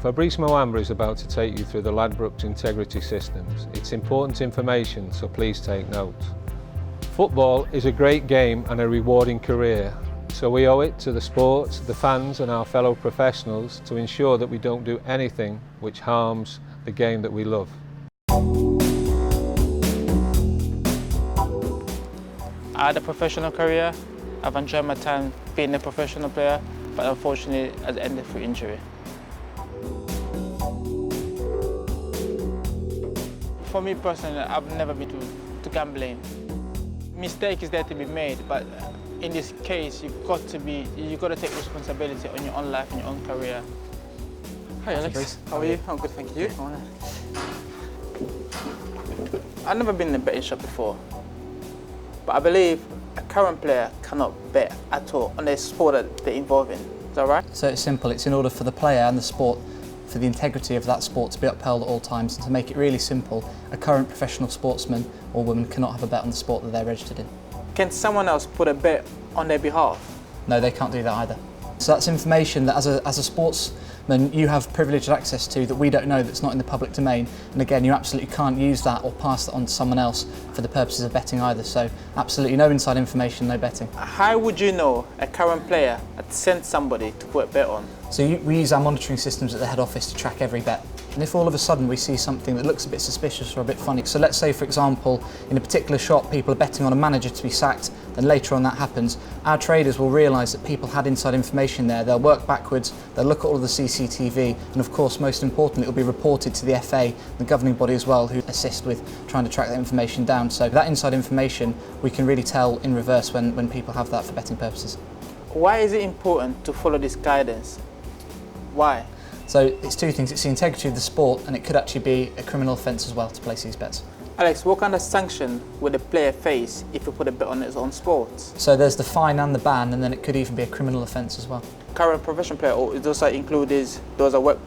Fabrice Muamba is about to take you through the Ladbrokes integrity systems. It's important information, so please take note. Football is a great game and a rewarding career, so we owe it to the sport, the fans and our fellow professionals to ensure that we don't do anything which harms the game that we love. I had a professional career. I've enjoyed my time being a professional player, but unfortunately it ended through injury. For me personally, I've never been to gambling. Mistake is there to be made, but in this case, you've got to take responsibility on your own life and your own career. Hi Alex, how are you? I'm good, thank you. I've never been in a betting shop before, but I believe a current player cannot bet at all on the sport that they're involved in. Is that right? So it's simple. It's in order for the player and the sport, for the integrity of that sport to be upheld at all times. And to make it really simple, a current professional sportsman or woman cannot have a bet on the sport that they're registered in. Can someone else put a bet on their behalf? No, they can't do that either. So that's information that as a sportsman you have privileged access to that we don't know, that's not in the public domain. And again, you absolutely can't use that or pass that on to someone else for the purposes of betting either. So absolutely no inside information, no betting. How would you know a current player had sent somebody to put a bet on? So we use our monitoring systems at the head office to track every bet. And if all of a sudden we see something that looks a bit suspicious or a bit funny, so let's say for example in a particular shop people are betting on a manager to be sacked, then later on that happens, our traders will realise that people had inside information there, they'll work backwards, they'll look at all of the CCTV, and of course most importantly it will be reported to the FA, the governing body as well, who assist with trying to track that information down. So that inside information we can really tell in reverse when people have that for betting purposes. Why is it important to follow this guidance? Why? So it's two things, it's the integrity of the sport and it could actually be a criminal offence as well to place these bets. Alex, what kind of sanction would a player face if he put a bet on his own sports? So there's the fine and the ban, and then it could even be a criminal offence as well. Current professional player, or does that include those are work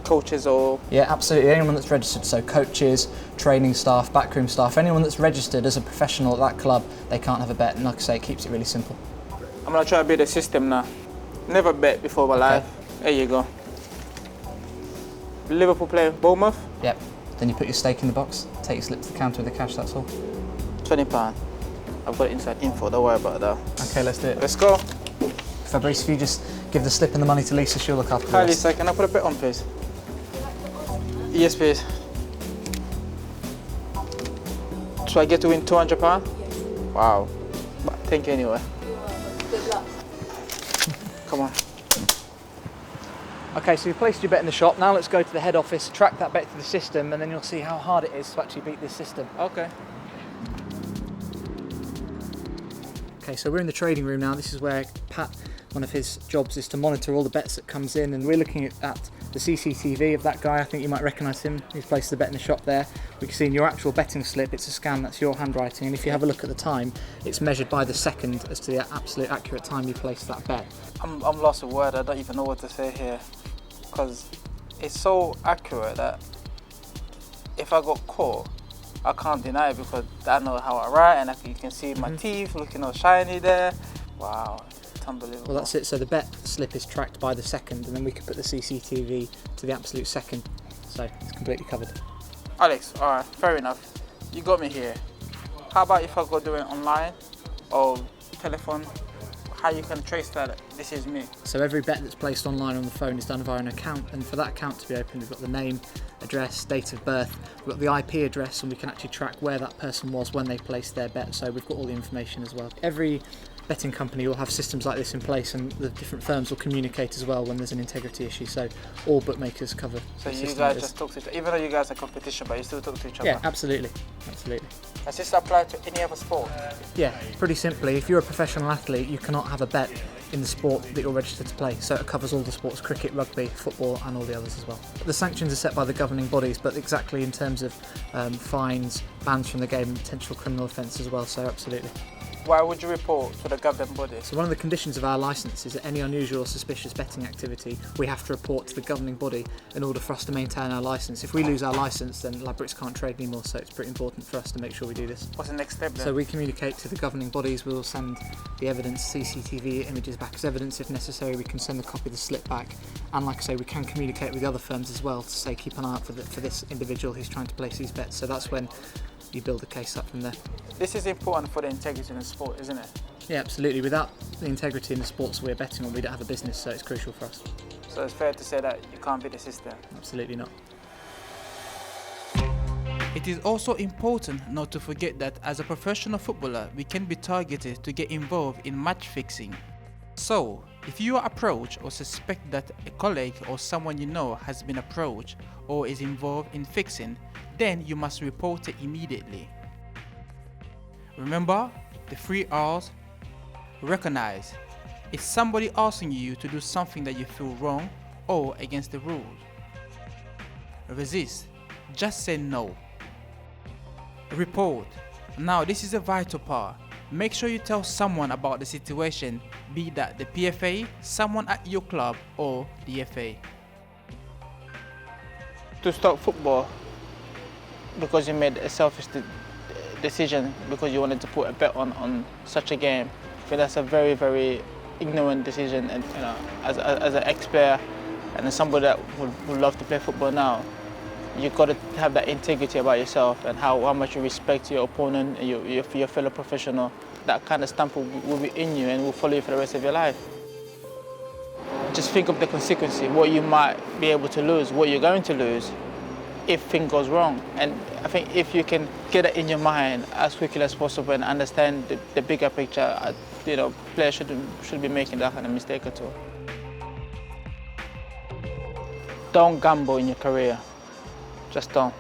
coaches or? Yeah, absolutely, anyone that's registered, so coaches, training staff, backroom staff, anyone that's registered as a professional at that club, they can't have a bet, and like I say, it keeps it really simple. I'm going to try to build a system now. Never bet before my life. There you go. Liverpool player, Bournemouth? Yep. Then you put your stake in the box, take your slip to the counter with the cash, that's all. £20. I've got inside info, don't worry about that. Okay, let's do it. Let's go. Fabrice, if you just give the slip and the money to Lisa, she'll look after Hi the rest. Lisa, can I put a bet on please? Yes please. So I get to win £200? Yes. Wow. But thank you anyway. Good luck. Come on. Okay, so you've placed your bet in the shop, now let's go to the head office, track that bet through the system, and then you'll see how hard it is to actually beat this system. Okay. Okay, so we're in the trading room now. This is where Pat, one of his jobs is to monitor all the bets that comes in, and we're looking at the CCTV of that guy. I think you might recognise him. He's placed the bet in the shop there. We can see in your actual betting slip, it's a scan, that's your handwriting, and if you have a look at the time, it's measured by the second as to the absolute accurate time you placed that bet. I'm lost for word, I don't even know what to say here. Because it's so accurate that if I got caught, I can't deny it because I know how I write and you can see my teeth looking all shiny there. Wow, it's unbelievable. Well, that's it. So the bet slip is tracked by the second, and then we can put the CCTV to the absolute second. So it's completely covered. Alex, all right, fair enough. You got me here. How about if I go do it online or telephone? How you can trace that this is me? So every bet that's placed online on the phone is done via an account, and for that account to be opened, we've got the name, address, date of birth, we've got the IP address, and we can actually track where that person was when they placed their bet, so we've got all the information as well. Every betting company will have systems like this in place, and the different firms will communicate as well when there's an integrity issue, so all bookmakers cover. So you guys just talk to each other, even though you guys are competition, but you still talk to each other? Yeah, absolutely, absolutely. Does this apply to any other sport? Yeah, pretty simply, if you're a professional athlete, you cannot have a bet in the sport that you're registered to play, so it covers all the sports, cricket, rugby, football and all the others as well. The sanctions are set by the governing bodies, but exactly in terms of fines, bans from the game and potential criminal offence as well, so absolutely. Why would you report to the governing body? So one of the conditions of our licence is that any unusual or suspicious betting activity we have to report to the governing body in order for us to maintain our licence. If we lose our licence, then Ladbrokes can't trade anymore, so it's pretty important for us to make sure we do this. What's the next step then? So we communicate to the governing bodies, we'll send the evidence, CCTV images back as evidence if necessary, we can send a copy of the slip back, and like I say, we can communicate with the other firms as well to say keep an eye out for this individual who's trying to place these bets. So that's when you build a case up from there. This is important for the integrity in the sport, isn't it? Yeah, absolutely. Without the integrity in the sports we're betting on, we don't have a business, so it's crucial for us. So it's fair to say that you can't be the system. Absolutely not. It is also important not to forget that as a professional footballer, we can be targeted to get involved in match fixing. So, if you are approached or suspect that a colleague or someone you know has been approached or is involved in fixing, then you must report it immediately. Remember the 3 R's. Recognize. It's somebody asking you to do something that you feel wrong or against the rules. Resist. Just say no. Report. Now this is a vital part. Make sure you tell someone about the situation, be that the PFA, someone at your club or the FA. To stop football because you made a selfish decision because you wanted to put a bet on such a game, I think that's a very, very ignorant decision. And you know, as an ex-player and as somebody that would love to play football now, you've got to have that integrity about yourself and how much you respect your opponent and your fellow professional. That kind of stamp will be in you and will follow you for the rest of your life. Just think of the consequence, what you might be able to lose, what you're going to lose if things goes wrong. And I think if you can get it in your mind as quickly as possible and understand the bigger picture, you know, players shouldn't be making that kind of mistake at all. Don't gamble in your career. Just don't.